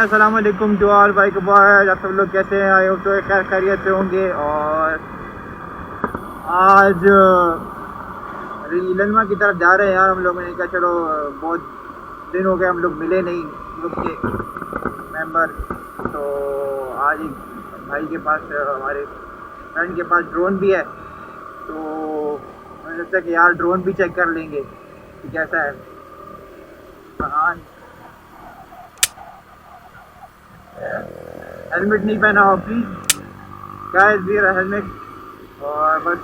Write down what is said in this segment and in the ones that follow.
अस्सलाम वालेकुम to all भाई को बॉय, आप सब लोग कैसे हैं? आई होप तो खैर खैरियत से होंगे। और आज रीलनमा की तरफ जा रहे हैं यार। हम लोगों ने कहा चलो, बहुत दिन हो गए हम लोग मिले नहीं, ग्रुप के मेंबर। तो आज एक भाई के पास, हमारे फ्रेंड के पास ड्रोन भी है, तो मुझे लगता है कि यार ड्रोन भी चेक कर लेंगे कि कैसा है। हाँ, हेलमेट नहीं पहना हो प्लीज़ गाइस, वियर हेलमेट। और बस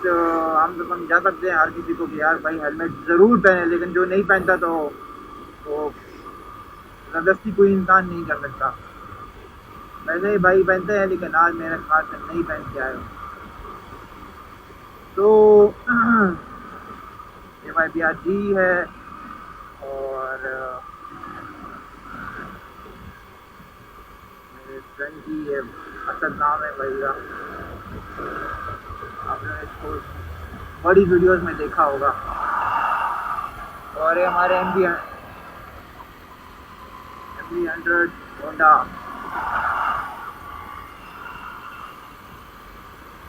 हम तो समझा सकते हैं हर किसी को कि यार भाई हेलमेट ज़रूर पहने, लेकिन जो नहीं पहनता तो वो ज़बरदस्ती कोई इंसान नहीं कर सकता। वैसे ही भाई पहनते हैं, लेकिन आज मेरे ख्याल से नहीं पहन के आए हो। तो ये भाई बिहार जी है, और मेरे फ्रेंड की ये असल नाम है भाई का। आपने इसको बड़ी वीडियोस में देखा होगा। और ये हमारे MB 100 होंडा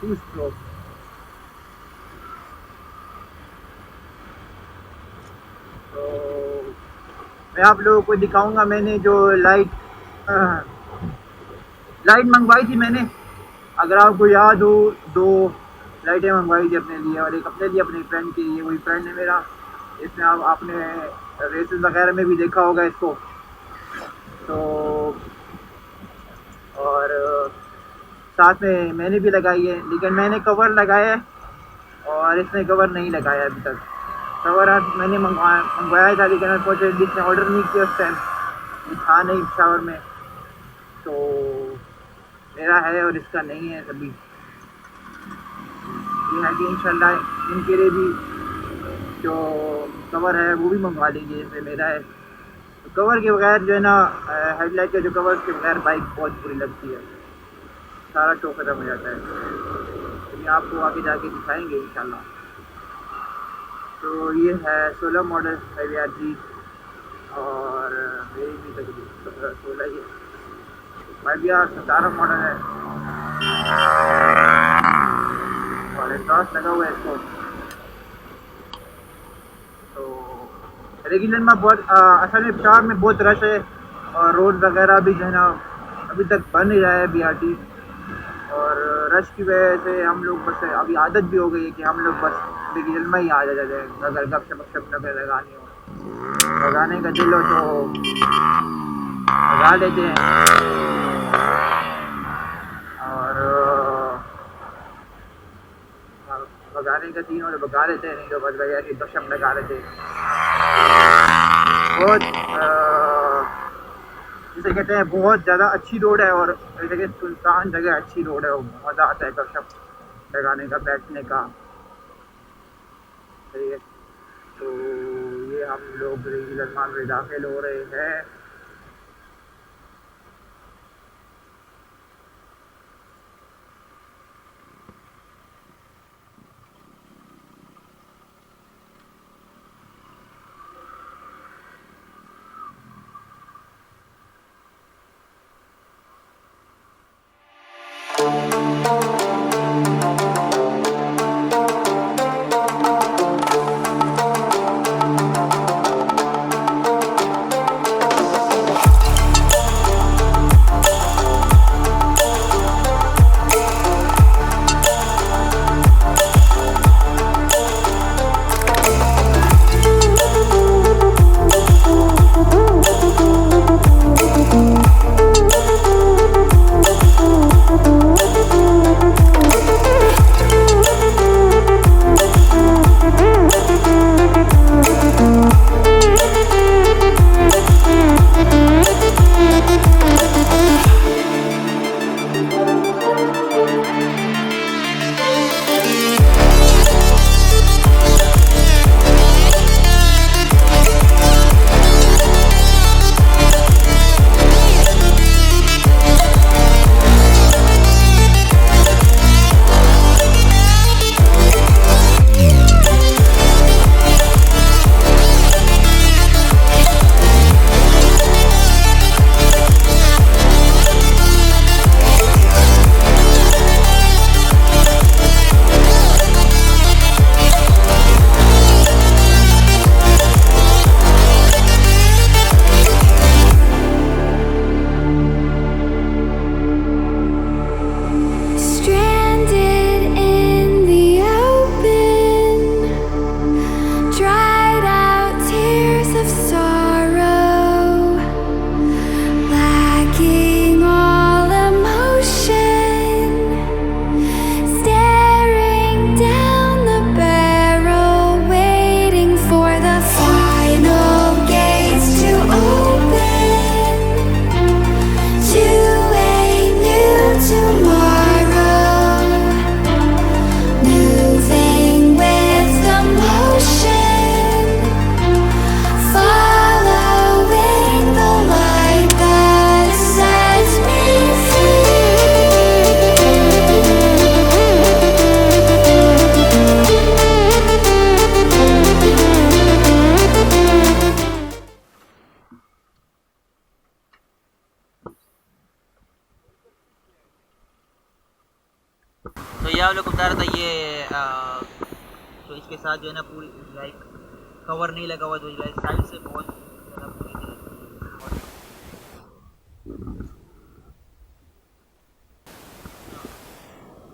2 स्ट्रोक। तो मैं आप लोगों को दिखाऊंगा, मैंने जो लाइट मंगवाई थी मैंने, अगर आपको याद हो, 2 लाइटें मंगवाई थी अपने लिए और एक अपने लिए, अपने फ्रेंड के लिए। वही फ्रेंड है मेरा, इसमें आपने रेसेस वगैरह में भी देखा होगा इसको। तो और साथ में मैंने भी लगाई है, लेकिन मैंने कवर लगाया है और इसने कवर नहीं लगाया अभी तक। कवर आज मैंने मंगवाया था, लेकिन अनफॉर्चुनेटली इसने ऑर्डर नहीं किया उस टाइम, था नहीं शावर में। तो मेरा है और इसका नहीं है कभी। ये है कि इंशल्लाह इनके लिए भी जो कवर है वो भी मंगवा लेंगे, जैसे मेरा है। तो कवर के बगैर जो है ना, हेडलाइट के जो कवर के बगैर बाइक बहुत बुरी लगती है, सारा शो खत्म हो जाता है। तो ये आपको आगे जाके दिखाएंगे इंशाल्लाह। तो ये है 16 मॉडल है जी, और मेरी भी तकरीबन 16 ही है। भाई भैया 17 मॉडल है और एग्जॉस्ट लगा हुआ है इसको। तो रेगुलर में बहुत असल में शहर में बहुत रश है, और रोड वगैरह भी जो है ना अभी तक बन नहीं रहा है BRT। और रश की वजह से हम लोग बस अभी आदत भी हो गई है कि हम लोग बस रेगुलर में ही आ जाते हैं। अगर गपशप लगानी हो, लगाने का दिल हो तो लगा लेते हैं, और भगाने का तीन और भगा लेते हैं, नहीं तो बस भैया की गपशप लगा लेते हैं। बहुत जिसे कहते हैं बहुत ज़्यादा अच्छी रोड है, और जगह सुनसान जगह अच्छी रोड है, मज़ा आता है गपशप लगाने का, बैठने का। सही है। तो ये हम लोग रेगुलर मान में दाखिल हो रहे हैं। तो ये आप लोग को बता रहा था ये तो इसके साथ जो है ना पूरी लाइक कवर नहीं लगा हुआ, जो लाइक साइड से बहुत ज़्यादा पूरी नहीं लगी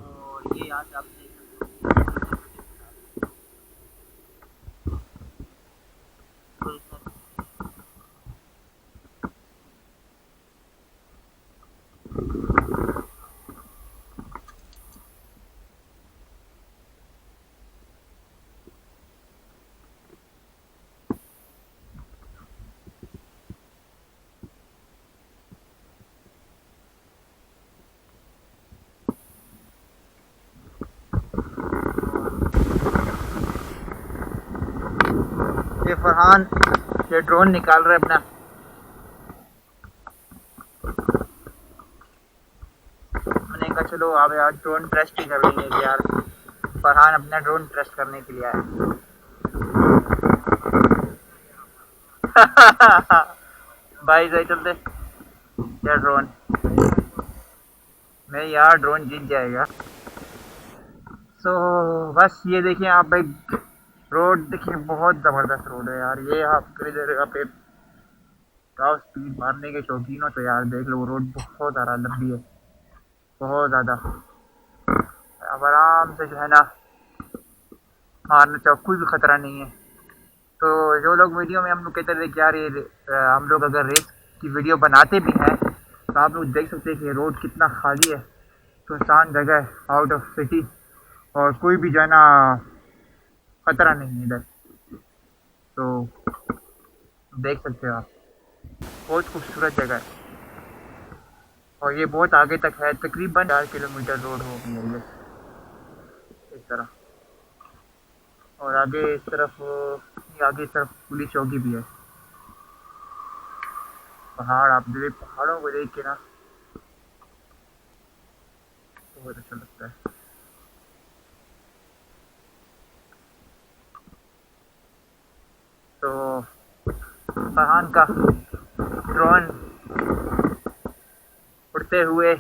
और ये यहाँ से आप देख सकते हो तो इसमें ये फरहान ये ड्रोन निकाल रहा है अपना। मैंने कहा चलो आप यार ड्रोन टेस्ट ही कर लेंगे यार, फरहान अपना ड्रोन टेस्ट करने के लिए आया। भाई सही चलते यार ड्रोन में यार ड्रोन जीत जाएगा। सो बस ये देखिए आप भाई, रोड देखिए बहुत ज़बरदस्त रोड है यार। ये आप इधर आप टॉप स्पीड मारने के शौकीन हो तो यार देख लो, रोड बहुत ज़्यादा लंबी है, बहुत ज़्यादा। अब आराम से जो है ना मारना चाहो, कोई भी ख़तरा नहीं है। तो जो लोग वीडियो में हम लोग कहते थे कि यार ये हम लोग अगर रेस की वीडियो बनाते भी हैं तो आप लोग देख सकते हैं कि रोड कितना खाली है, सुनसान जगह है, आउट ऑफ सिटी, और कोई भी जो है ना खतरा नहीं है इधर। तो देख सकते हो आप, बहुत खूबसूरत जगह है। और ये बहुत आगे तक है, तकरीबन 4 किलोमीटर रोड होगी है ये इस तरह। और आगे इस तरफ, ये आगे इस तरफ पुलिस चौकी भी है। पहाड़ आप देख, पहाड़ों को देख के ना बहुत अच्छा लगता है। तो फरहान का ड्रोन उड़ते हुए